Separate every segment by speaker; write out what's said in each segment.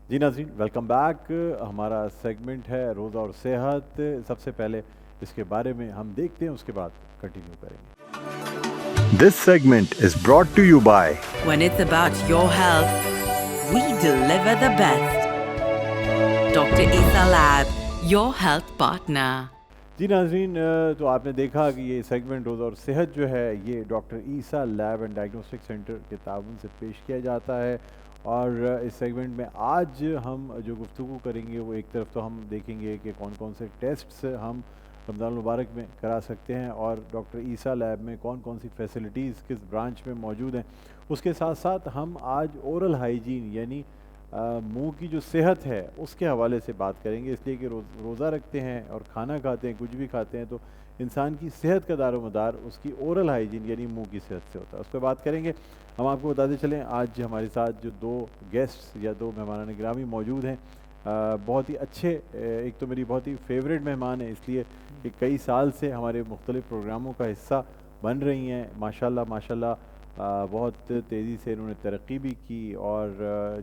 Speaker 1: جی ناظرین welcome back. ہمارا segment ہے روزہ اور صحت. سب سے پہلے اس کے بارے میں ہم دیکھتے ہیں, اس کے بعد کنٹینیو کریں گے.
Speaker 2: This segment is brought to you by
Speaker 3: When it's about your health, we deliver the best. Dr. Isa Lab, your health partner.
Speaker 1: جی ناظرین, تو آپ نے دیکھا کہ یہ سیگمنٹ روزہ اور صحت جو ہے یہ doctor Essa lab and diagnostic centre کے تعاون سے پیش کیا جاتا ہے. اور اس سیگمنٹ میں آج ہم جو گفتگو کریں گے وہ ایک طرف تو ہم دیکھیں گے کہ کون کون سے ٹیسٹس ہم رمضان المبارک میں کرا سکتے ہیں اور ڈاکٹر عیسیٰ لیب میں کون کون سی فیسلٹیز کس برانچ میں موجود ہیں. اس کے ساتھ ساتھ ہم آج اورل ہائیجین یعنی منہ کی جو صحت ہے اس کے حوالے سے بات کریں گے, اس لیے کہ روزہ رکھتے ہیں اور کھانا کھاتے ہیں, کچھ بھی کھاتے ہیں, تو انسان کی صحت کا دار و مدار اس کی اورل ہائیجین یعنی منہ کی صحت سے ہوتا ہے. اس پہ بات کریں گے. ہم آپ کو بتاتے چلیں آج ہمارے ساتھ جو دو گیسٹس یا دو مہمانان گرامی موجود ہیں, بہت ہی اچھے, ایک تو میری بہت ہی فیوریٹ مہمان ہیں اس لیے کہ کئی سال سے ہمارے مختلف پروگراموں کا حصہ بن رہی ہیں. ماشاءاللہ ماشاءاللہ بہت تیزی سے انہوں نے ترقی بھی کی, اور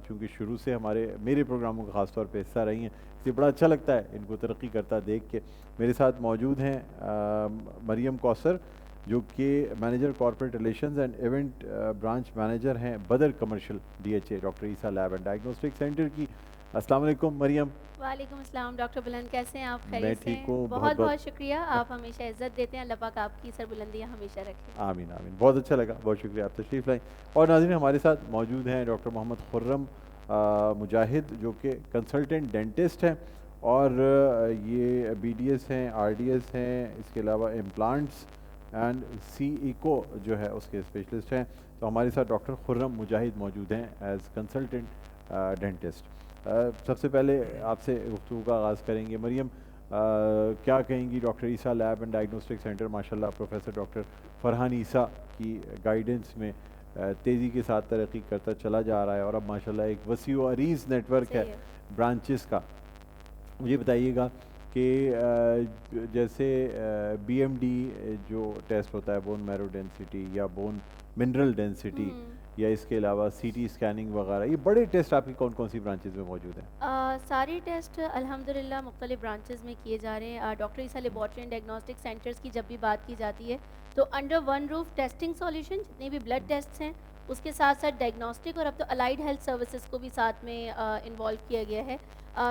Speaker 1: چونکہ شروع سے میرے پروگراموں کا خاص طور پہ حصہ رہی ہیں, اس لیے بڑا اچھا لگتا ہے ان کو ترقی کرتا دیکھ کے. میرے ساتھ موجود ہیں مریم کوثر جو کہ manager corporate relations and event branch manager ہیں Badar commercial D H A doctor Essa lab and diagnostic centre کی. السلام علیکم مریم.
Speaker 4: وعلیکم السلام ڈاکٹر بلند, کیسے ہیں آپ؟
Speaker 1: میں
Speaker 4: خیریت سے
Speaker 1: ٹھیک
Speaker 4: ہیں؟
Speaker 1: ہوں,
Speaker 4: بہت بہت شکریہ, آپ ہمیشہ عزت دیتے ہیں, اللہ پاک آپ کی سربلندیاں ہمیشہ رکھیں.
Speaker 1: آمین آمین. بہت اچھا لگا, بہت شکریہ, آپ تشریف لائیں. اور ناظرین ہمارے ساتھ موجود ہیں ڈاکٹر محمد خرم مجاہد جو کہ کنسلٹنٹ ڈینٹسٹ ہیں, اور یہ بی ڈی ایس ہیں, آر ڈی ایس ہیں, اس کے علاوہ امپلانٹس اینڈ سی ایکو جو ہے اس کے اسپیشلسٹ ہیں. تو ہمارے ساتھ ڈاکٹر خرم مجاہد موجود ہیں ایز کنسلٹنٹ ڈینٹسٹ. سب سے پہلے آپ سے گفتگو کا آغاز کریں گے. مریم, کیا کہیں گی doctor Essa lab and diagnostic centre ماشاءاللہ پروفیسر ڈاکٹر فرحان عیسیٰ کی گائیڈنس میں تیزی کے ساتھ ترقی کرتا چلا جا رہا ہے, اور اب ماشاءاللہ ایک وسیع و عریض نیٹ ورک ہے برانچز کا. مجھے بتائیے گا کہ جیسے بی ایم ڈی جو ٹیسٹ ہوتا ہے بون میرو ڈینسٹی یا بون منرل ڈینسٹی, یا اس کے علاوہ سی ٹی اسکیننگ وغیرہ, یہ بڑے ٹیسٹ آپ کی کون کون سی برانچز میں موجود ہیں؟
Speaker 4: سارے ٹیسٹ الحمدللہ مختلف برانچز میں کیے جا رہے ہیں. Doctor Essa laboratory and diagnostic centres کی جب بھی بات کی جاتی ہے تو under one roof testing solution جتنے بھی بلڈ ٹیسٹس ہیں اس کے ساتھ ساتھ ڈائگنوسٹک اور اب تو الائڈ ہیلتھ سروسز کو بھی ساتھ میں انوالو کیا گیا ہے.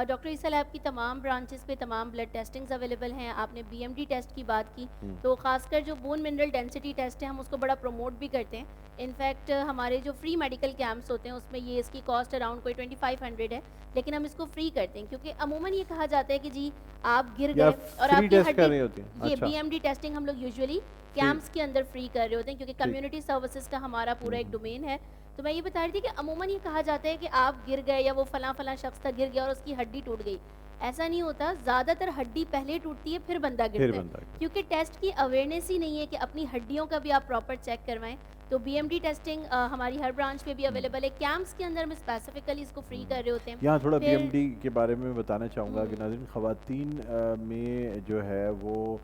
Speaker 4: ڈاکٹر عیسیٰ لیب کی تمام برانچز پہ تمام بلڈ ٹیسٹنگز اویلیبل ہیں. آپ نے بی ایم ڈی ٹیسٹ کی بات کی تو خاص کر جو بون منرل ڈینسٹی ٹیسٹ ہے ہم اس کو بڑا پروموٹ بھی کرتے ہیں. انفیکٹ ہمارے جو فری میڈیکل کیمپس ہوتے ہیں اس میں یہ اس کی کاسٹ اراؤنڈ کوئی 2500 ہے, لیکن ہم اس کو فری کرتے ہیں کیونکہ عموماً یہ کہا جاتا ہے کہ جی آپ گر گئے اور آپ کی ہڈی, یہ بی ایم ڈی ٹیسٹنگ ہم لوگ یوزولی کیمپس کے اندر فری کر رہے ہوتے ہیں کیونکہ کمیونٹی سروسز کا ہمارا پورا ایک ڈومین ہے. تو میں یہ بتا رہی تھی کہ عموماً یہ کہا جاتا ہے کہ آپ گر گئے یا وہ فلاں فلاں شخص تک گر گیا اور اس کی ہڈی ٹوٹ گئی. ایسا نہیں ہوتا, زیادہ تر ہڈی پہلے ٹوٹتی ہے پھر بندہ گرتا ہے, کیونکہ ٹیسٹ کی اویئرنیس ہی نہیں ہے کہ اپنی ہڈیوں کا بھی آپ پراپر چیک کروائیں. تو بی ایم ڈی ٹیسٹنگ ہماری ہر برانچ میں بھی اویلیبل ہے. کیمپس کے اندر ہم اسپیسیفکلی اس کو فری کر رہے ہوتے ہیں.
Speaker 1: یہاں تھوڑا بی ایم ڈی کے بارے میں بتانا چاہوں گا کہ ناظرین خواتین میں جو ہے وہ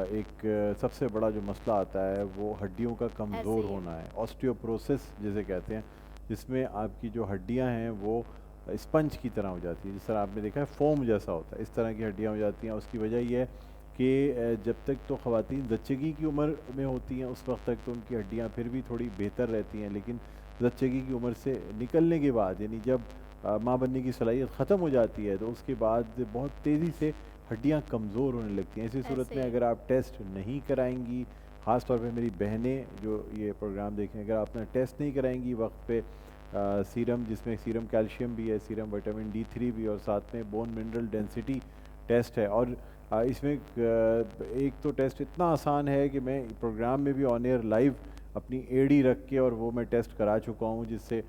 Speaker 1: ایک سب سے بڑا جو مسئلہ آتا ہے وہ ہڈیوں کا کمزور ہونا ہے, آسٹیوپروسس جسے کہتے ہیں, جس میں آپ کی جو ہڈیاں ہیں وہ اسپنج کی طرح ہو جاتی ہیں, جس طرح آپ نے دیکھا ہے فوم جیسا ہوتا ہے, اس طرح کی ہڈیاں ہو جاتی ہیں. اس کی وجہ یہ ہے کہ جب تک تو خواتین زچگی کی عمر میں ہوتی ہیں اس وقت تک تو ان کی ہڈیاں پھر بھی تھوڑی بہتر رہتی ہیں, لیکن زچگی کی عمر سے نکلنے کے بعد یعنی جب ماں بننے کی صلاحیت ختم ہو جاتی ہے تو اس کے بعد بہت تیزی سے ہڈیاں کمزور ہونے لگتی ہیں. ایسی صورت میں اگر آپ ٹیسٹ نہیں کرائیں گی, خاص طور پہ میری بہنیں جو یہ پروگرام دیکھیں, اگر آپ نے ٹیسٹ نہیں کرائیں گی وقت پہ سیرم, جس میں سیرم کیلشیم بھی ہے, سیرم وٹامن D3 بھی, اور ساتھ میں بون منرل ڈینسٹی ٹیسٹ ہے, اور اس میں ایک تو ٹیسٹ اتنا آسان ہے کہ میں پروگرام میں بھی آن ایئر لائیو اپنی ایڈی رکھ کے اور وہ میں ٹیسٹ کرا چکا ہوں, جس سے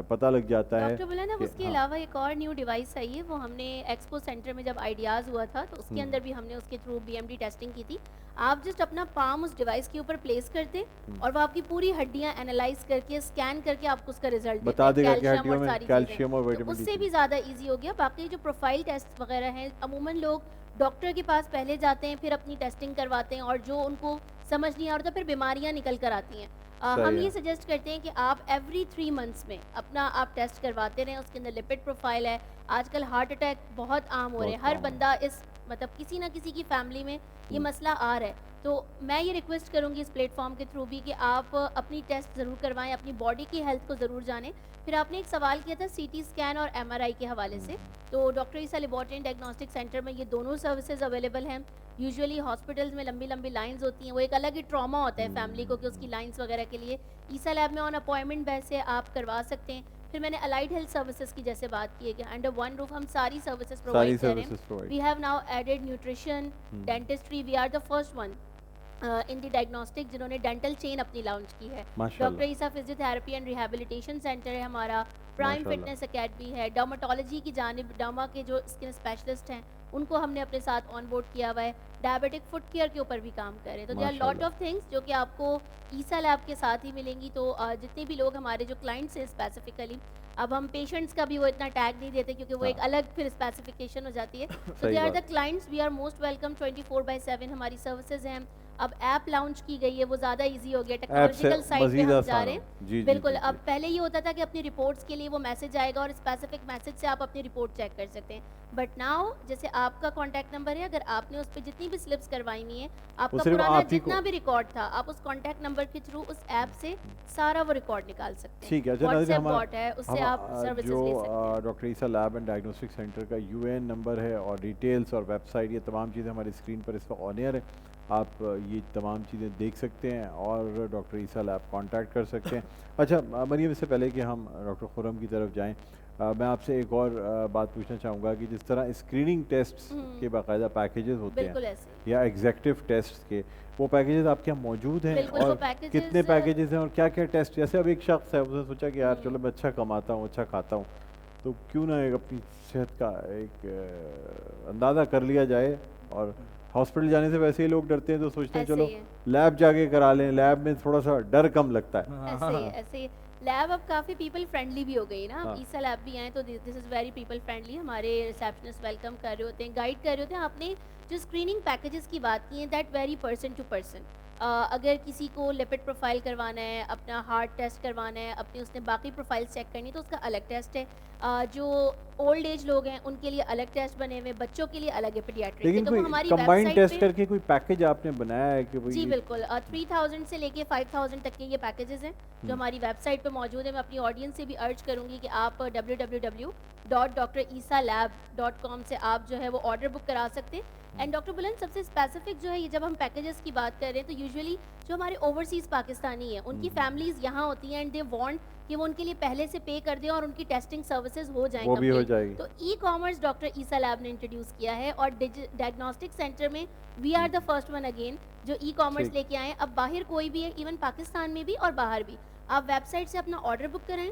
Speaker 1: پتہ لگ جاتا ہے.
Speaker 4: ڈاکٹر بلند, اب اس کے علاوہ ایک اور نیو ڈیوائس آئی ہے, وہ ہم نے ایکسپو سینٹر میں جب آئیڈیاز ہوا تھا تو اس کے اندر بھی ہم نے اس کے through B M D testing کی تھی. آپ جسٹ اپنا پام اس ڈیوائس کے اوپر پلیس کرتے اور وہ آپ کی پوری ہڈیاں انالائز کر کے اسکین کر کے آپ کو اس کا ریزلٹ
Speaker 1: بتا دے گا کہ
Speaker 4: کیلشیم
Speaker 1: ہڈیوں
Speaker 4: اور
Speaker 1: میں
Speaker 4: ساری
Speaker 1: کیلشیم اور
Speaker 4: چیزیں,
Speaker 1: وٹامن
Speaker 4: تو اس سے بھی زیادہ ایزی ہو گیا. باقی جو پروفائل ٹیسٹ وغیرہ ہیں عموماً لوگ ڈاکٹر کے پاس پہلے جاتے ہیں پھر اپنی ٹیسٹنگ کرواتے ہیں, اور جو ان کو سمجھ نہیں آ رہا تو پھر بیماریاں نکل کر آتی ہیں. ہم یہ سجیسٹ کرتے ہیں کہ آپ ایوری 3 منتھس میں اپنا آپ ٹیسٹ کرواتے رہیں. اس کے اندر لپڈ پروفائل ہے. آج کل ہارٹ اٹیک بہت عام ہو رہے ہیں, ہر بندہ اس مطلب کسی نہ کسی کی فیملی میں یہ مسئلہ آ رہا ہے. تو میں یہ ریکویسٹ کروں گی اس پلیٹ فارم کے تھرو بھی کہ آپ اپنی ٹیسٹ ضرور کروائیں, اپنی باڈی کی ہیلتھ کو ضرور جانیں. پھر آپ نے ایک سوال کیا تھا سی ٹی اسکین اور ایم آر آئی کے حوالے سے, تو doctor Essa laboratory and diagnostic centre میں یہ دونوں سروسز اویلیبل ہیں. یوزلی ہاسپٹلز میں لمبی لمبی لائنز ہوتی ہیں, وہ ایک الگ ہی ٹراما ہوتا ہے فیملی کو کہ اس کی لائنز وغیرہ کے لیے. عیسیٰ لیب میں آن اپوائنٹمنٹ بیس سے آپ کروا سکتے ہیں. پھر میں نے الائڈ ہیلتھ سروسز کی جیسے بات کی ہے کہ انڈر ون روف ہم ساری سروسز پرووائڈ کر رہے ہیں. We have now added nutrition, dentistry. We are the first one in the diagnostic جنہوں نے ڈینٹل چین اپنی لانچ کی ہے. Doctor Essa physio therapy and rehabilitation centre ہے ہمارا. پرائم فٹنس اکیڈمی ہے. ڈرماٹولوجی کی جانب ڈرما کے جو اسکن اسپیشلسٹ ہیں ان کو ہم نے اپنے ساتھ آن بورڈ کیا ہوا ہے. ڈائبیٹک فٹ کیئر کے اوپر بھی کام کر رہے ہیں. تو they are lot of things جو کہ آپ کو عیسیٰ لیب کے ساتھ ہی ملیں گی. تو جتنے بھی لوگ ہمارے جو کلائنٹس ہیں اسپیسیفکلی, اب ہم پیشنٹس کا بھی وہ اتنا ٹیگ نہیں دیتے کیونکہ وہ ایک الگ پھر اسپیسیفکیشن ہو جاتی ہے. تو they are the clients, we are most welcome. 24/7 ہماری سروسز ہیں. اب ایپ لانچ کی گئی ہے, وہ زیادہ ایزی ہو گیا, ٹیکنالوجیکل سائڈ پہ ہم جا رہے ہیں. بالکل. اب پہلے یہ ہوتا تھا کہ اپنی رپورٹس کے لیے وہ میسج آئے گا اور اسپیسیفک میسج سے آپ اپنی رپورٹ چیک کر سکتے ہیں. بٹ ناؤ جیسے آپ کا کانٹیکٹ نمبر ہے, اگر آپ نے اس پہ جتنی بھی سلپس کروائی ہوئی ہیں, آپ کا پرانا جتنا بھی ریکارڈ تھا, آپ اس کانٹیکٹ نمبر کے تھرو اس ایپ سے سارا وہ ریکارڈ نکال سکتے ہیں.
Speaker 1: ٹھیک ہے.
Speaker 4: واٹس ایپ باٹ ہے, اس سے آپ سروسز لے سکتے ہیں.
Speaker 1: Doctor Essa lab and diagnostic centre کا یو این نمبر ہے اور ڈیٹیلز اور ویب سائٹ, یہ تمام چیزیں ہماری اسکرین پر اس وقت آن ایئر ہے. آپ یہ تمام چیزیں دیکھ سکتے ہیں اور ڈاکٹر عیسیٰ لیب کانٹیکٹ کر سکتے ہیں. اچھا مریم, اس سے پہلے کہ ہم ڈاکٹر خرم کی طرف جائیں, میں آپ سے ایک اور بات پوچھنا چاہوں گا کہ جس طرح اسکریننگ ٹیسٹس کے باقاعدہ پیکیجز ہوتے ہیں یا ایگزیکٹو ٹیسٹ کے, وہ پیکیجز آپ کے یہاں موجود ہیں, اور کتنے پیکیجز ہیں اور کیا کیا ٹیسٹ. جیسے اب ایک شخص ہے, اس نے سوچا کہ یار چلو میں اچھا کماتا ہوں, اچھا کھاتا ہوں, تو کیوں نہ ایک اپنی صحت کا ایک اندازہ کر لیا جائے. اور ہاسپٹل جانے سے ویسے ہی لوگ ڈرتے ہیں, تو سوچتے ہیں چلو لیب جا کے کرا لیں, لیب میں تھوڑا سا ڈر کم لگتا ہے.
Speaker 4: ایسے لیب اب کافی پیپل فرینڈلی بھی ہو گئی نا. عیسیٰ لیب بھی آئیں تو دس از ویری پیپل فرینڈلی. ہمارے ریسیپشنسٹ ویلکم کر رہے ہوتے ہیں, گائیڈ کر رہے ہوتے ہیں. آپ نے جو اسکریننگ پیکیجز کی بات کی ہیں, that vary person to person. اگر کسی کو لپڈ پروفائل کروانا ہے, اپنا ہارٹ ٹیسٹ کروانا ہے, اپنی اس نے باقی پروفائل چیک کرنی ہے, تو اس کا الگ ٹیسٹ ہے. جو اولڈ ایج لوگ ہیں ان کے لیے الگ ٹیسٹ بنے ہوئے, بچوں کے لیے الگ ہے پیڈیاٹرک.
Speaker 1: لیکن کوئی کمبائنڈ ٹیسٹ کر کے کوئی پیکیج آپ نے بنایا ہے کہ
Speaker 4: جی بالکل. 3000 سے لے کے 5000 تک کے یہ پیکیجز ہیں جو ہماری ویب سائٹ پہ موجود ہیں. میں اپنی آڈینس سے بھی ارج کروں گی کہ آپ www.drisaalab.com سے آپ جو ہے وہ آرڈر بک کرا سکتے ہیں. اینڈ ڈاکٹر بلند, سب سے اسپیسیفک جو ہے یہ جب ہم پیکیجز کی بات کر رہے ہیں, تو یوزلی جو ہمارے اوورسیز پاکستانی ہیں ان کی فیملیز یہاں ہوتی ہیں, اینڈ دے وانٹ کہ وہ ان کے لیے پہلے سے پے کر دیں اور ان کی ٹیسٹنگ سروسز ہو جائیں,
Speaker 1: وہ بھی ہو جائے گی.
Speaker 4: تو e commerce doctor Essa lab نے انٹروڈیوس کیا ہے, اور ڈائگنوسٹک سینٹر میں we are the first one again جو ای کامرس لے کے آئے. اب باہر کوئی بھی ہے, ایون پاکستان میں بھی اور باہر بھی, آپ ویب سائٹ سے اپنا آرڈر بک کریں,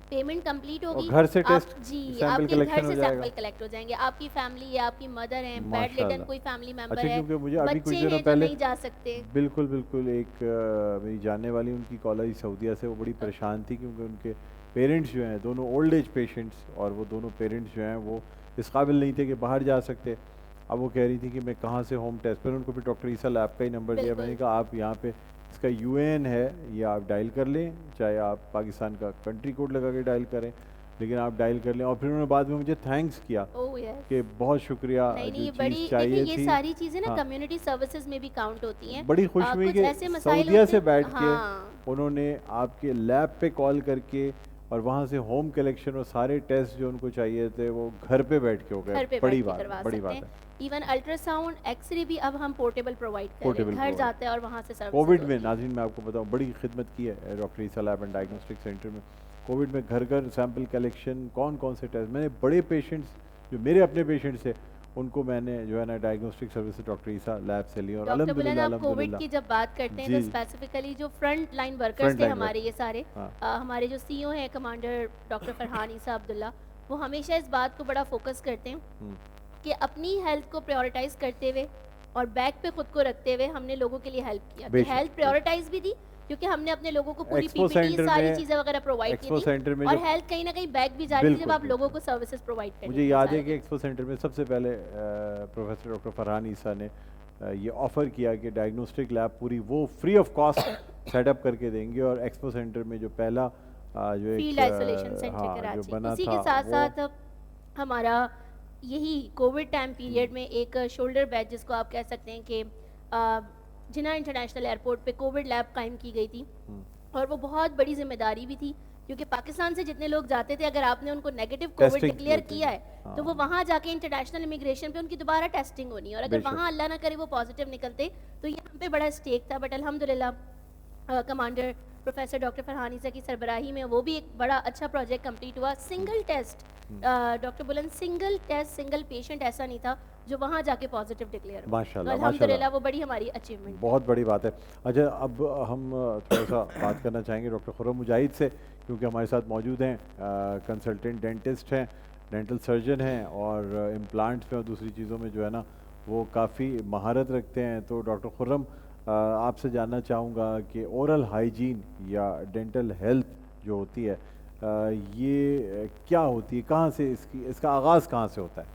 Speaker 4: پیمنٹ کمپلیٹ ہوگی,
Speaker 1: گھر سے ٹیسٹ
Speaker 4: جی آپ کے گھر سے سیمپل کلیکٹ ہو جائیں گے. آپ کی فیملی ہے, آپ کی مدر ہیں, بیڈ لیڈن کوئی فیملی ممبر ہے, بچے ہیں جو نہیں جا سکتے.
Speaker 1: بالکل بالکل. ایک میری جاننے والی, ان کی کال آئی سعودیہ سے, وہ بڑی پریشان تھی کیونکہ ان کے پیرنٹس جو ہیں دونوں اولڈ ایج پیشنٹس, اور وہ دونوں پیرنٹس جو ہیں وہ اس قابل نہیں تھے کہ باہر جا سکتے. اب وہ کہہ رہی تھی کہ میں کہاں سے ہوم ٹیسٹ, پھر ان کو بھی ڈاکٹر عیسیٰ لیب کا ہی نمبر دیا. میں نے کہا آپ یہاں پہ اس کا یو این ہے, یہ آپ ڈائل کر لیں, چاہے آپ پاکستان کا کنٹری کوڈ لگا کے ڈائل کریں, لیکن آپ ڈائل کر لیں. اور پھر انہوں نے بعد میں مجھے تھینکس کیا کہ بہت شکریہ, جو چیز چاہیے تھی.
Speaker 4: یہ ساری چیزیں نا کمیونٹی سروسز میں بھی کاؤنٹ ہوتی ہیں.
Speaker 1: بڑی خوش ہوئی کہ سعودیہ سے بیٹھ کے انہوں نے آپ کے لیب پہ کال کر کے اور وہاں سے ہوم کلیکشن اور سارے ٹیسٹ جو ان کو چاہیے تھے وہ گھر پہ بیٹھ کے ہو گئے. بڑی بات ہے.
Speaker 4: Even ultra sound, X ray بھی اب ہم پورٹیبل پرووائڈ کر رہے ہیں, گھر جاتے ہیں اور وہاں سے سروس.
Speaker 1: کووڈ میں ناظرین میں آپ کو بتاؤں بڑی خدمت کی ہے doctor Essa lab and diagnostic centre میں. کووڈ میں گھر گھر سیمپل کلیکشن, کون کون سے ٹیسٹ, میں نے بڑے پیشنٹس جو میرے اپنے پیشنٹس ہیں ان کو میں نے جو ہے نا diagnostic service doctor Essa lab سے لی. اور
Speaker 4: الحمدللہ کووڈ کی جب بات کرتے ہیں تو اسپیسیفکلی جو فرنٹ لائن ورکرز تھے ہمارے, یہ سارے ہمارے جو سی او ہیں کمانڈر ڈاکٹر فرحان عیسیٰ عبداللہ, وہ ہمیشہ اس بات کو بڑا فوکس کرتے ہیں کہ اپنی ہیلتھ کو پریورٹائز کرتے ہوئے اور بیک پہ خود کو رکھتے ہوئے ہم نے لوگوں کے لیے ہیلپ کیا. ہیلتھ پریورٹائز بھی دی کیونکہ ہم نے اپنے لوگوں کو پوری پی پی ٹی ساری چیزیں وغیرہ پرووائڈ کی تھی, اور ہیلتھ کہیں نہ کہیں بیک بھی جاری جب آپ لوگوں کو سروسز پرووائڈ کریں.
Speaker 1: مجھے یاد ہے کہ ایکسپو سینٹر میں سب سے پہلے پروفیسر ڈاکٹر فرحان عیسیٰ نے یہ آفر کیا کہ ڈائگنوسٹک لیب پوری وہ free of cost set up کر کے دیں گے, اور ایکسپو سینٹر میں جو پہلا جو ایک
Speaker 4: فیلڈ آئسولیشن سینٹر کراچی, اسی کے ساتھ ساتھ ہمارا یہی کووڈ ٹائم پیریڈ میں ایک شولڈر بیچ جس کو آپ کہہ سکتے ہیں کہ جناح انٹرنیشنل ایئرپورٹ پہ کووڈ لیب قائم کی گئی تھی, اور وہ بہت بڑی ذمہ داری بھی تھی کیونکہ پاکستان سے جتنے لوگ جاتے تھے اگر آپ نے ان کو نیگیٹو کووڈ ڈکلیئر کیا ہے تو وہ وہاں جا کے انٹرنیشنل امیگریشن پہ ان کی دوبارہ ٹیسٹنگ ہونی ہے, اور اگر وہاں اللہ نہ کرے وہ پازیٹیو نکلتے تو یہ ہم پہ بڑا اسٹیک تھا. بٹ الحمدللہ کمانڈر پروفیسر ڈاکٹر فرحان عیسیٰ کی سربراہی میں وہ بھی ایک بڑا اچھا پروجیکٹ کمپلیٹ ہوا. سنگل ٹیسٹ ڈاکٹر بلند سنگل ٹیسٹ سنگل پیشنٹ ایسا نہیں تھا جو وہاں جا کے پازیٹیو ڈکلیئر ہوا.
Speaker 1: ماشاءاللہ
Speaker 4: الحمدللہ وہ بڑی ہماری اچیومنٹ,
Speaker 1: بہت بڑی بات ہے. اچھا اب ہم تھوڑا سا بات کرنا چاہیں گے ڈاکٹر خرم مجاہد سے, کیونکہ ہمارے ساتھ موجود ہیں, کنسلٹنٹ ڈینٹسٹ ہیں, ڈینٹل سرجن ہیں, اور امپلانٹس میں اور دوسری چیزوں میں جو ہے نا وہ کافی مہارت رکھتے ہیں. تو ڈاکٹر خرم آپ سے جاننا چاہوں گا کہ اورل ہائیجین یا ڈینٹل ہیلتھ جو ہوتی ہے یہ کیا ہوتی ہے, کہاں سے اس کا آغاز کہاں سے ہوتا ہے؟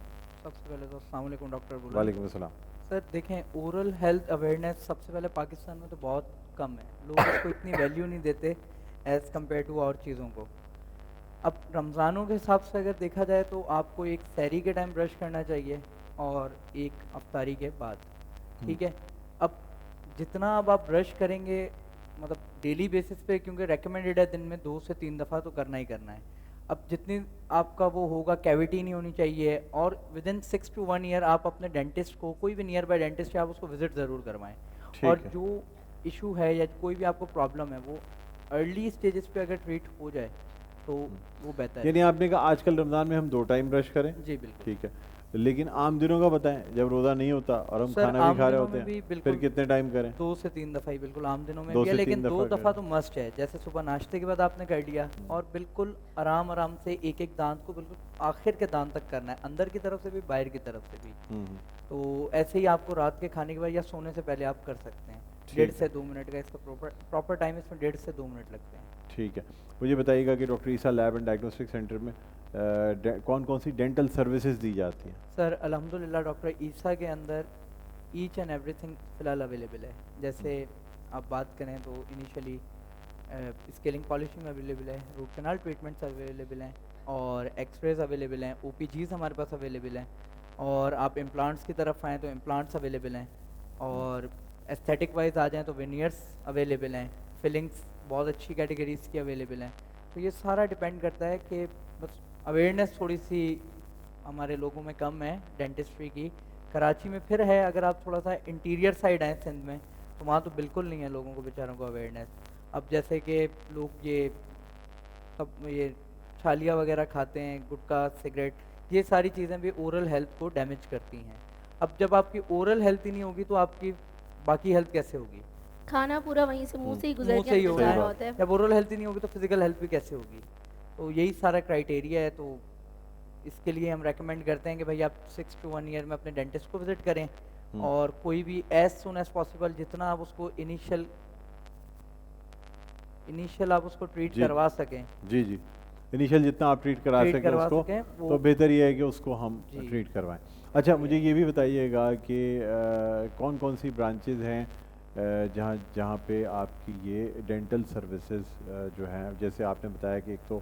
Speaker 5: سب سے پہلے تو السلام علیکم ڈاکٹر بلند.
Speaker 1: وعلیکم السلام.
Speaker 5: سر دیکھیں اورل ہیلتھ اویئرنیس سب سے پہلے پاکستان میں تو بہت کم ہے, لوگ اس کو اتنی ویلیو نہیں دیتے ایز کمپیئر ٹو اور چیزوں کو. اب رمضانوں کے حساب سے اگر دیکھا جائے تو آپ کو ایک سحری کے ٹائم برش کرنا چاہیے اور ایک افطاری کے بعد, ٹھیک ہے. اب جتنا اب آپ برش کریں گے مطلب ڈیلی بیسس پہ, کیونکہ ریکمینڈیڈ ہے دن میں 2 سے 3 دفعہ تو کرنا ہی کرنا ہے. اب جتنی آپ کا وہ ہوگا کیویٹی نہیں ہونی چاہیے, اور ود ان 6 to 1 year آپ اپنے ڈینٹسٹ کو, کوئی بھی نیئر بائی ڈینٹسٹ ہے آپ اس کو وزٹ ضرور کروائیں. اور جو ایشو ہے یا کوئی بھی آپ کو پرابلم ہے وہ ارلی اسٹیجز پہ اگر ٹریٹ ہو جائے تو وہ بہتر ہے.
Speaker 1: یعنی آپ نے کہا آج کل رمضان میں ہم 2 ٹائم برش کریں؟
Speaker 5: جی بالکل
Speaker 1: ٹھیک ہے, لیکن عام دنوں کا بتائیں جب روزہ نہیں ہوتا اور ہم کھانا بھی کھا رہے ہوتے ہیں پھر کتنے ٹائم کریں؟
Speaker 5: 2 سے 3 دفعہ ہی بالکل عام دنوں میں بھی ہے, لیکن 2 دفعہ تو مسٹ ہے. جیسے صبح ناشتے کے بعد آپ نے کر لیا اور بالکل آرام آرام سے ایک ایک دانت کو بالکل آخر کے دانت تک کرنا ہے, اندر کی طرف سے بھی باہر کی طرف سے بھی. تو ایسے ہی آپ کو رات کے کھانے کے بعد یا سونے سے پہلے آپ کر سکتے ہیں. 1.5 سے 2 منٹ کا اس کا پراپر ٹائم اس میں 1.5 سے 2 منٹ لگتے ہیں.
Speaker 1: ٹھیک ہے, مجھے بتائیے گا کہ doctor Essa lab and diagnostic centre میں کون کون سی ڈینٹل سروسز دی جاتی ہیں؟
Speaker 5: سر الحمدللہ ڈاکٹر عیسیٰ کے اندر ایچ اینڈ ایوری تھنگ فی الحال اویلیبل ہے. جیسے آپ بات کریں تو انیشلی اسکیلنگ پالشنگ اویلیبل ہے, روٹ کنال ٹریٹمنٹس اویلیبل ہیں, اور ایکس ریز اویلیبل ہیں, او پی جیز ہمارے پاس اویلیبل ہیں, اور آپ امپلانٹس کی طرف آئیں تو امپلانٹس اویلیبل ہیں, اور ایستھیٹک وائز آ جائیں تو وینئرس اویلیبل ہیں, فلنگس بہت اچھی کیٹیگریز کی اویلیبل ہیں. تو یہ سارا ڈپینڈ کرتا ہے کہ بس اویئرنیس تھوڑی سی ہمارے لوگوں میں کم ہے ڈینٹسٹری کی. کراچی میں پھر ہے, اگر آپ تھوڑا سا انٹیریئر سائڈ آئیں سندھ میں تو وہاں تو بالکل نہیں ہے لوگوں کو بیچاروں کو اویئرنیس. اب جیسے کہ لوگ یہ چھالیاں وغیرہ کھاتے ہیں, گٹکا, سگریٹ, یہ ساری چیزیں بھی اورل ہیلتھ کو ڈیمیج کرتی ہیں. اب جب آپ کی اورل ہیلتھ ہی نہیں ہوگی تو آپ کی باقی ہیلتھ کیسے ہوگی؟
Speaker 4: کھانا پورا وہیں سے منہ سے ہی گزر
Speaker 5: سے ہی
Speaker 4: کے
Speaker 5: ہوگا.
Speaker 4: ہوتا ہے.
Speaker 5: جب اورل ہیلتھ ہی نہیں ہوگی تو فزیکل ہیلتھ بھی کیسے ہوگی؟ تو یہی سارا کرائٹیریا ہے. تو اس کے لیے ہم ریکمینڈ کرتے ہیں کہ بھائی آپ 6 to 1 year میں اپنے ڈینٹسٹ کو وزٹ کریں, اور کوئی بھی ایز سون ایز پاسبل جتنا آپ اس کو انیشیل آپ اس کو ٹریٹ کروا سکیں.
Speaker 1: جی جی, انیشیل جتنا آپ ٹریٹ کرا سکیں اس کو تو بہتر یہ ہے کہ اس کو ہم ٹریٹ کروائیں. اچھا مجھے یہ بھی بتائیے گا کہ کون کون سی برانچز ہیں جہاں پہ آپ کی یہ ڈینٹل سروسز جو ہیں, جیسے آپ نے بتایا کہ ایک تو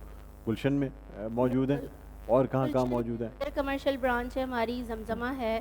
Speaker 1: گلشن میں موجود ہیں, اور کہاں کہاں موجود ہیں؟
Speaker 4: کمرشل برانچ ہے ہماری, زمزمہ ہے,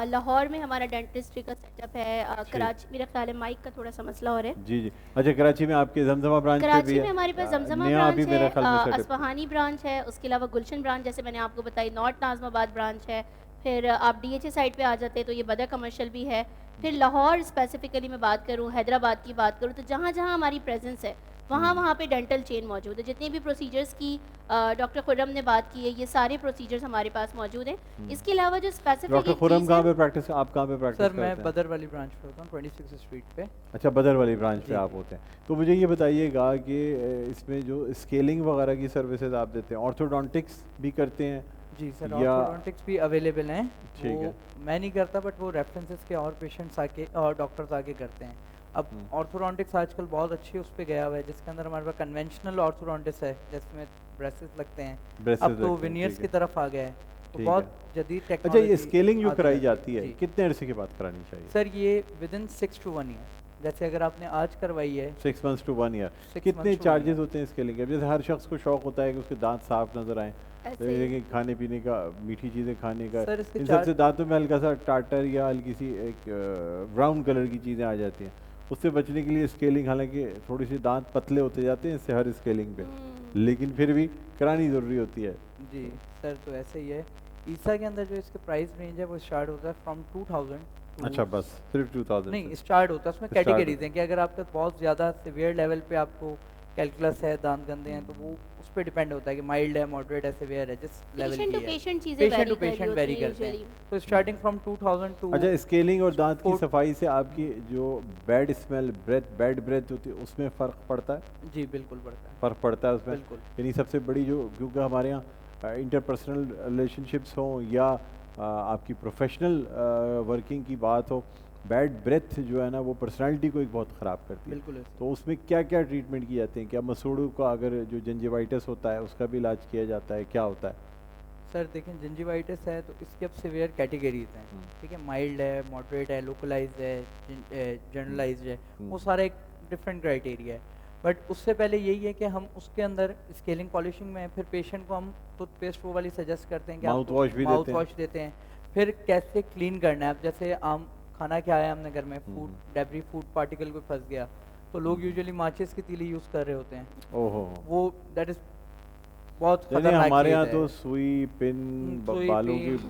Speaker 4: لاہور میں ہمارا ڈینٹسٹری کا سیٹ اپ ہے, کراچی میرا خیال ہے مائک کا تھوڑا سا مسئلہ ہو رہا ہے.
Speaker 1: جی جی, اچھا کراچی میں آپ کے زمزمہ برانچ پہ بھی ہے؟
Speaker 4: کراچی میں ہمارے پاس زمزمہ برانچ ہے, اصفہانی برانچ ہے, اس کے علاوہ گلشن برانچ جیسے میں نے آپ کو بتائی, نارتھ ناظم آباد برانچ ہے, پھر آپ ڈی ایچ اے سائڈ پہ آ جاتے ہیں تو یہ بدر کمرشل بھی ہے. پھر لاہور اسپیسیفکلی میں بات کروں, حیدرآباد کی بات کروں, تو جہاں جہاں ہماری پریزنس ہے وہاں پہ ڈینٹل چین موجود ہے. جتنے بھی پروسیجرز کی ڈاکٹر خرم نے بات کی ہے, یہ سارے پروسیجرز ہمارے پاس موجود ہیں. اس کے علاوہ جو اسپیسیفک
Speaker 1: ڈاکٹر خرم کہاں پہ پریکٹس, آپ کہاں پہ پریکٹس کرتے ہیں؟
Speaker 5: سر میں بدر والی برانچ پہ ہوتا ہوں, 26 اسٹریٹ پہ.
Speaker 1: اچھا, بدر والی برانچ پہ آپ ہوتے ہیں. تو مجھے یہ بتائیے گا کہ اس میں جو اسکیلنگ وغیرہ کی سروسز آپ دیتے ہیں, آرتھوڈونٹکس بھی کرتے ہیں؟
Speaker 5: جی سر, آرتھوڈونٹکس بھی اویلیبل ہیں.
Speaker 1: ٹھیک ہے,
Speaker 5: میں نہیں کرتا بٹ وہ ریفرنسز کے اور پیشنٹس آ کے اور ڈاکٹرز آگے کرتے ہیں. اب آرتھوڈونٹکس آج کل بہت اچھی اس پہ گیا ہوا ہے, جس کے اندر ہمارے پاس کنونشنل آرتھوڈونٹس ہے جس میں بریسز لگتے ہیں. اب تو وینئرس کی طرف آ گیا ہے, تو
Speaker 1: ٹھیک
Speaker 5: بہت
Speaker 1: ہے.
Speaker 5: جدید
Speaker 1: اچھا یہ
Speaker 5: ٹیکنالوجی
Speaker 1: اسکیلنگ جو کرائی جاتی ہے
Speaker 5: جی
Speaker 1: کتنے عرصے کے بعد کرانی چاہیے؟
Speaker 5: سر یہ ودن 6 to 1 year. جیسے اگر آپ نے آج کروائی ہے
Speaker 1: 6 months to 1 year.
Speaker 5: 6
Speaker 1: کتنے
Speaker 5: months to 1
Speaker 1: چارجز
Speaker 5: year.
Speaker 1: ہوتے ہیں اسکیلنگ کے؟ جیسے ہر شخص کو شوق ہوتا ہے کہ اس کے دانت صاف نظر آئیں،
Speaker 4: ایسے ہی
Speaker 1: دیکھیں کھانے پینے کا، میٹھی چیزیں کھانے کا،
Speaker 5: سر اس کے
Speaker 1: ان سب سے دانتوں میں ہلکا سا ٹاٹر یا ہلکی سی ایک براؤن کلر کی چیزیں آ جاتی ہیں، اس سے بچنے کے لیے اسکیلنگ، حالانکہ تھوڑی سی دانت پتلے ہوتے جاتے ہیں اس سے ہر اسکیلنگ پہ، لیکن پھر بھی کرانی ضروری ہوتی ہے.
Speaker 5: جی سر تو ایسے ہی ہے. عیسیٰ کے اندر جو اس کے پرائس رینج ہے وہ اسٹارٹ ہوتا ہے فرام 2000
Speaker 1: اچھا بس صرف 2000
Speaker 5: نہیں اسٹارٹ ہوتا ہے. اس میں
Speaker 1: Start
Speaker 5: کیٹیگریز ہیں کہ اگر آپ کا بہت زیادہ سیویئر لیول پہ آپ کو کیلکولس ہے، دانت گندے ہیں، تو وہ اس پہ ڈیپینڈ ہوتا ہے کہ مائلڈ ہے، ماڈریٹ ہے، سیویئر ہے، جس لیول
Speaker 4: پیشنٹ ٹو
Speaker 5: کی ہے.
Speaker 4: پیشنٹ چیزیں
Speaker 5: patient to
Speaker 4: vary
Speaker 5: patient vary کرتے ہیں. تو اسٹارٹنگ فرام 2000 ٹو
Speaker 1: اچھا اسکیلنگ اور دانت کی
Speaker 5: Four-
Speaker 1: صفائی سے آپ کی جو بیڈ اسمیل بیڈ بریتھ ہوتی ہے اس میں فرق پڑتا ہے؟
Speaker 5: جی بالکل پڑتا ہے.
Speaker 1: فرق پڑتا ہے اس میں،
Speaker 5: بالکل.
Speaker 1: یعنی سب سے بڑی جو، کیونکہ ہمارے یہاں انٹرپرسنل ریلیشن شپس ہوں یا آپ کی پروفیشنل ورکنگ کی بات ہو، بیڈ بریتھ جو ہے نا وہ پرسنالٹی کو ایک بہت خراب کرتی ہے.
Speaker 5: بالکل ایسے.
Speaker 1: تو اس میں کیا کیا ٹریٹمنٹ کی جاتے ہیں؟ کیا مسوڑوں کا اگر جو جنجیوائٹس ہوتا ہے اس کا بھی علاج کیا جاتا ہے؟ کیا ہوتا ہے؟
Speaker 5: سر دیکھیں جنجیوائٹس ہے تو اس کے اب سیویئر کیٹیگریز ہیں، ٹھیک ہے، مائلڈ ہے، ماڈریٹ ہے، لوکلائزڈ ہے، جنرلائزڈ ہے، وہ سارا ایک ڈفرینٹ کرائٹیریا ہے. بٹ اس سے پہلے یہی ہے کہ ہم اس کے اندر اسکیلنگ پالشنگ میں پھر پیشنٹ کو ہم ٹوتھ پیسٹ وہ والی سجیسٹ کرتے ہیں کہ
Speaker 1: Mouth wash بھی
Speaker 5: ماؤتھ
Speaker 1: دیتے ہیں.
Speaker 5: واش دیتے ہیں. پھر کیسے کلین کرنا ہے. اب جیسے عام کھانا کھایا ہم نے گھر میں، فوڈ ڈیبری فوڈ پارٹیکل کوئی پھنس گیا تو لوگ یوزلی ماچس کی تیلی یوز کر رہے ہوتے ہیں.
Speaker 1: اوہو،
Speaker 5: وہ دیٹ از بہت
Speaker 1: یعنی
Speaker 5: خطرناک
Speaker 1: ہمارے
Speaker 5: چیز
Speaker 1: یہاں
Speaker 5: ہے.
Speaker 1: تو سوئی پن،
Speaker 5: سوئی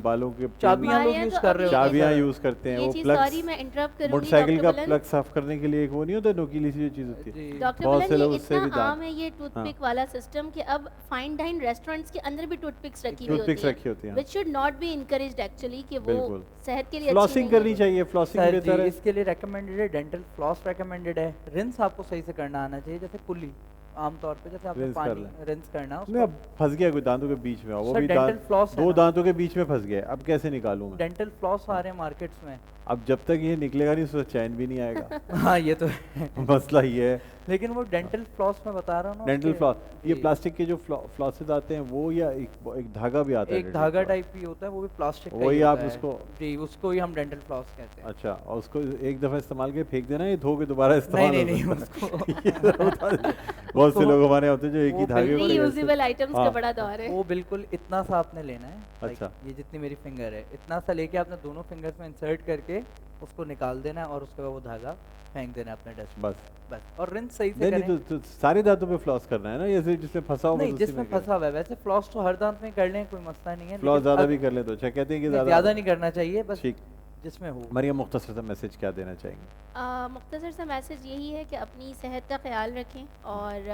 Speaker 1: بالوں کے
Speaker 5: چابیاں لوگ یوز کر رہے ہوتے ہیں.
Speaker 1: چابیاں یوز کرتے ہیں.
Speaker 4: یہ
Speaker 1: وہ
Speaker 4: چیز
Speaker 1: پلگس،
Speaker 4: سوری میں انٹرپٹ کروں
Speaker 1: موٹر
Speaker 4: گی
Speaker 1: سائیکل کا
Speaker 4: ڈاکٹر
Speaker 1: پلگ صاف کرنے کے لیے ایک وہ نہیں ہوتا نوکیلی سی جو چیز ہوتی ہے،
Speaker 5: جی
Speaker 4: ڈاکٹر
Speaker 1: بہت سے
Speaker 4: بلن
Speaker 1: لوگ
Speaker 4: یہ
Speaker 1: اس سے بھی
Speaker 4: اتنا عام
Speaker 1: دانت،
Speaker 4: ہے یہ ٹوتھ پک والا سسٹم کہ اب فائن ڈائن ریسٹورینٹس کے اندر بھی ٹوتھ پکس رکھی ہوئی
Speaker 1: ٹوتھ پکس رکھی ہوتی ہیں.
Speaker 4: Which should not be encouraged actually کہ وہ
Speaker 1: بالکل.
Speaker 4: صحت کے لیے
Speaker 1: فلاسنگ کرنی چاہیے، فلاسنگ
Speaker 5: سر
Speaker 1: بہتر
Speaker 5: جی
Speaker 1: ہے.
Speaker 5: اس کے لیے ریکمینڈیڈ ہے ڈینٹل فلاس ریکمینڈیڈ ہے. رنس آپ کو صحیح سے کرنا آنا چاہیے، جیسے کلی عام طور پہ جیسے آپ نے
Speaker 1: Rinse کر
Speaker 5: پانی
Speaker 1: لیں.
Speaker 5: رنس کرنا اس
Speaker 1: میں
Speaker 5: کو.
Speaker 1: اب پھنس گیا کوئی دانتوں کے بیچ میں، وہ
Speaker 5: سر
Speaker 1: بھی
Speaker 5: ڈینٹل فلاس ہے
Speaker 1: دو
Speaker 5: نا.
Speaker 1: دانتوں کے بیچ میں پھنس گیا، اب کیسے نکالوں میں؟
Speaker 5: ڈینٹل فلاس آ رہے ہیں مارکیٹس میں.
Speaker 1: اب جب تک یہ نکلے گا نہیں اس سے چین بھی نہیں آئے گا.
Speaker 5: ہاں یہ تو ہے.
Speaker 1: مسئلہ یہ ہے.
Speaker 5: لیکن وہ ڈینٹل فلاس میں بتا رہا ہوں نا.
Speaker 1: ڈینٹل فلاس، یہ پلاسٹک کے جو فلاسز آتے ہیں وہ یا ایک دھاگا بھی آتا ہے؟
Speaker 5: ایک دھاگا ٹائپ بھی ہوتا ہے، وہ بھی پلاسٹک کا
Speaker 1: وہی
Speaker 5: ہی
Speaker 1: آپ
Speaker 5: ہوتا
Speaker 1: اس
Speaker 5: ہے.
Speaker 1: کو،
Speaker 5: جی اس کو ہی ہم ڈینٹل فلاس کہتے ہیں.
Speaker 1: اچھا، اور اس کو ایک دفعہ استعمال کے پھینک دینا، یہ دھو کے دوبارہ استعمال
Speaker 5: نہیں
Speaker 1: ہو
Speaker 5: نہیں
Speaker 1: سکتا
Speaker 5: اس کو
Speaker 1: ہے. بہت سے لوگ ہمارے ہوتے ہیں جو ایک ہی
Speaker 5: وہ
Speaker 1: دھاگے کو
Speaker 4: ری یوزیبل آئٹمس کا بڑا دور ہے.
Speaker 5: وہ بالکل اتنا سا آپ نے لینا ہے.
Speaker 1: اچھا.
Speaker 5: یہ جتنی میری فنگر ہے اتنا سا لے کے آپ نے دونوں فنگرز میں انسرٹ کر کے اس کو نکال دینا ہے اور اس کے بعد وہ دھاگا پھینک دینا ہے اپنے ڈسٹ
Speaker 1: بس.
Speaker 5: بس. اور رنس صحیح سے
Speaker 1: نہیں
Speaker 5: کریں.
Speaker 1: تو سارے دانتوں پہ فلاس کرنا ہے نا، جیسے جس میں پھنسا ہو
Speaker 5: نہیں جس میں پھنسا ہوا ہے. ویسے فلاس تو ہر دانت میں کر لیں، کوئی مسئلہ نہیں ہے.
Speaker 1: فلاس زیادہ بھی کر لیں تو اچھا، کہتے ہیں کہ
Speaker 5: زیادہ نہیں کرنا چاہیے، بس
Speaker 1: ٹھیک.
Speaker 5: جس میں ہو.
Speaker 1: مریم مختصر سا میسج کیا دینا چاہیں گے؟
Speaker 4: مختصر سا میسج یہی ہے کہ اپنی صحت کا خیال رکھیں، اور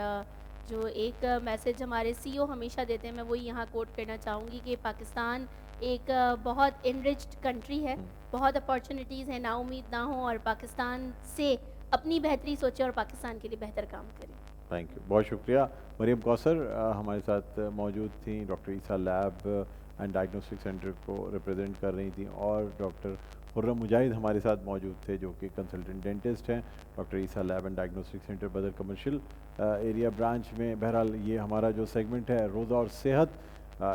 Speaker 4: جو ایک میسج ہمارے سی او ہمیشہ دیتے ہیں، میں وہی یہاں کوٹ کرنا چاہوں گی کہ پاکستان ایک بہت انرچڈ کنٹری ہے، بہت اپارچونیٹیز ہیں، نا امید نہ ہوں، اور پاکستان سے اپنی بہتری سوچیں اور پاکستان کے لیے بہتر کام کریں.
Speaker 1: تھینک یو، بہت شکریہ. مریم کوثر ہمارے ساتھ موجود تھیں، doctor Essa lab and diagnostic centre کو ریپرزینٹ کر رہی تھیں، اور ڈاکٹر خرم مجاہد ہمارے ساتھ موجود تھے جو کہ کنسلٹنٹ ڈینٹسٹ ہیں doctor Essa lab and diagnostic centre Badar commercial area branch میں. بہرحال یہ ہمارا جو سیگمنٹ ہے روزہ اور صحت،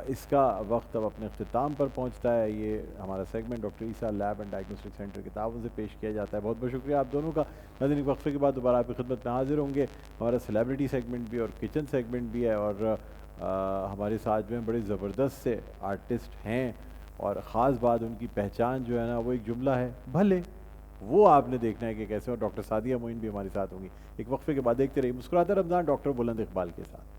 Speaker 1: اس کا وقت اب اپنے اختتام پر پہنچتا ہے. یہ ہمارا segment doctor Essa lab and diagnostic centre کے تعاون سے پیش کیا جاتا ہے. بہت بہت شکریہ آپ دونوں کا. ناظرین ایک وقفے کے بعد دوبارہ آپ کی خدمت میں حاضر ہوں گے. ہمارا سیلیبریٹی سیگمنٹ بھی اور کچن سیگمنٹ بھی ہے، اور ہمارے ساتھ جو ہیں بڑے زبردست سے آرٹسٹ ہیں، اور خاص بات ان کی پہچان جو ہے نا وہ ایک جملہ ہے بھلے، وہ آپ نے دیکھنا ہے کہ کیسے. اور ڈاکٹر سعدیہ معین بھی ہمارے ساتھ ہوں گی. ایک وقفے کے بعد دیکھتے رہیے مسکراتا رمضان ڈاکٹر بلند اقبال کے ساتھ.